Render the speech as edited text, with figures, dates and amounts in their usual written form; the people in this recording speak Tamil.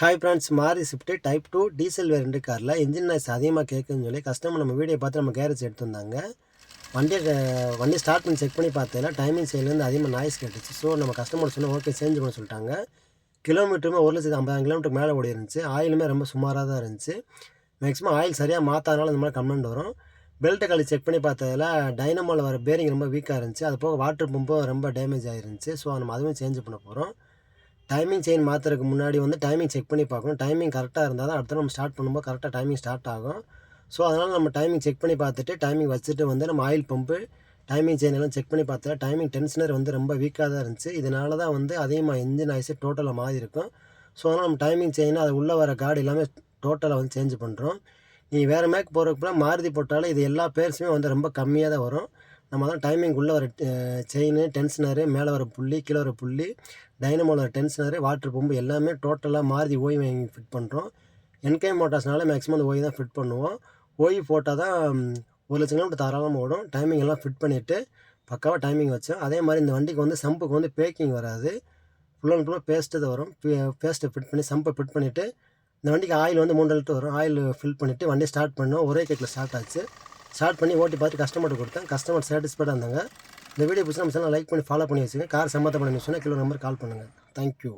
ஹாய் ஃப்ரெண்ட்ஸ், மாரி ஸ்விஃப்ட் டைப் 2 டீசல் வேரியண்ட் காரில் இன்ஜின் நாய்ஸ் அதிகமாக கேட்குன்னு சொல்லி கஸ்டமர் நம்ம வீடியோ பார்த்து நம்ம கேரேஜ் எடுத்துருந்தாங்க. வண்டி ஸ்டார்ட் பண்ணி செக் பண்ணி பார்த்ததில் டைமிங் சைட்லேருந்து அதிகமாக நாய்ஸ் கேட்டுச்சு. ஸோ நம்ம கஸ்டமர் சொன்னால் ஓகே சேஞ்ச் பண்ண சொல்லிட்டாங்க. கிலோமீட்டருமே 1,50,000 கிலோமீட்டர் மேலே ஓடி இருந்துச்சு. ஆயிலுமே ரொம்ப சுமாராக தான் இருந்துச்சு. மேக்ஸிமம் ஆயில் சரியாக மாற்றாதனால இந்த மாதிரி கம்ப்ளைண்ட் வரும். பெல்ட்டை கழட்டி செக் பண்ணி பார்த்ததில் டைனமோவில் வர பேரிங் ரொம்ப வீக்காக இருந்துச்சு. அது போக வாட்டர் பம்பும் ரொம்ப டேமேஜ் ஆகிருந்துச்சு. ஸோ நம்ம அதுவும் சேஞ்ச் பண்ண போகிறோம். டைமிங் செயின் மாற்றுறதுக்கு முன்னாடி டைமிங் செக் பண்ணி பார்க்கணும். டைமிங் கரெக்டாக இருந்தால் தான் அடுத்த நம்ம ஸ்டார்ட் பண்ணும்போது கரெக்டாக டைமிங் ஸ்டார்ட் ஆகும். ஸோ அதனால் நம்ம டைமிங் செக் பண்ணி பார்த்துட்டு டைமிங் வச்சுட்டு நம்ம ஆயில் பம்பு டைமிங் செயின் எல்லாம் செக் பண்ணி பார்த்தா டைமிங் டென்ஷனர் ரொம்ப வீக்காக தான் இருந்துச்சு. இதனால தான் அதிகமாக இன்ஜின் ஆயிடுச்சு டோட்டலாக மாறி இருக்கும். ஸோ அதனால் நம்ம டைமிங் செயின் அது உள்ளே வர கார்டு எல்லாமே டோட்டலாக சேஞ்ச் பண்ணுறோம். நீங்கள் வேறு மேக் போகிறதுக்குள்ள மாருதி போட்டாலும் இது எல்லா பேர்ஸுமே ரொம்ப கம்மியாக தான் வரும். நம்ம தான் டைமிங் உள்ளே வர செயின், டென்ஷனரு, மேலே வர புள்ளி, கீழே வர புள்ளி, டைனமோவில் வர டென்ஷனரு, வாட்டர் பம்பு எல்லாமே டோட்டலாக மாருதி ஓய் வாங்கி ஃபிட் பண்ணுறோம். என்கே மோட்டார்ஸ்னால மேக்ஸிமம் அந்த ஓய் தான் ஃபிட் பண்ணுவோம். ஓய் போட்டால் தான் 1,00,000 கிலோமீட்டர் தாராளமாக ஓடும். டைமிங் எல்லாம் ஃபிட் பண்ணிவிட்டு பக்காவாக டைமிங் வச்சோம். அதே மாதிரி இந்த வண்டிக்கு சம்புக்கு பேக்கிங் வராது. ஃபுல் அண்ட் ஃபுல்லாக பேஸ்ட்டு தான் வரும். பேஸ்ட்டை ஃபிட் பண்ணி சம்பை ஃபிட் பண்ணிவிட்டு இந்த வண்டிக்கு ஆயில் 3 லிட்டர் வரும். ஆயில் ஃபில் பண்ணிவிட்டு வண்டியை ஸ்டார்ட் பண்ணோம். ஒரே கேக்கில் ஸ்டார்ட் ஆச்சு. ஸ்டார்ட் பண்ணி ஓட்டி பார்த்து கஸ்டமர்கிட்ட கொடுத்தேன். கஸ்டமர் சாட்டிஸ்ஃபைடாக இருந்தாங்க. இந்த வீடியோ பிடிச்சி நம்ம சேனல் லைக் பண்ணி ஃபாலோ பண்ணி வச்சுங்க. கார் சம்மந்தப்பட்ட நியூஸ்னா கீழே நம்பர் கால் பண்ணுங்கள். தேங்க்யூ.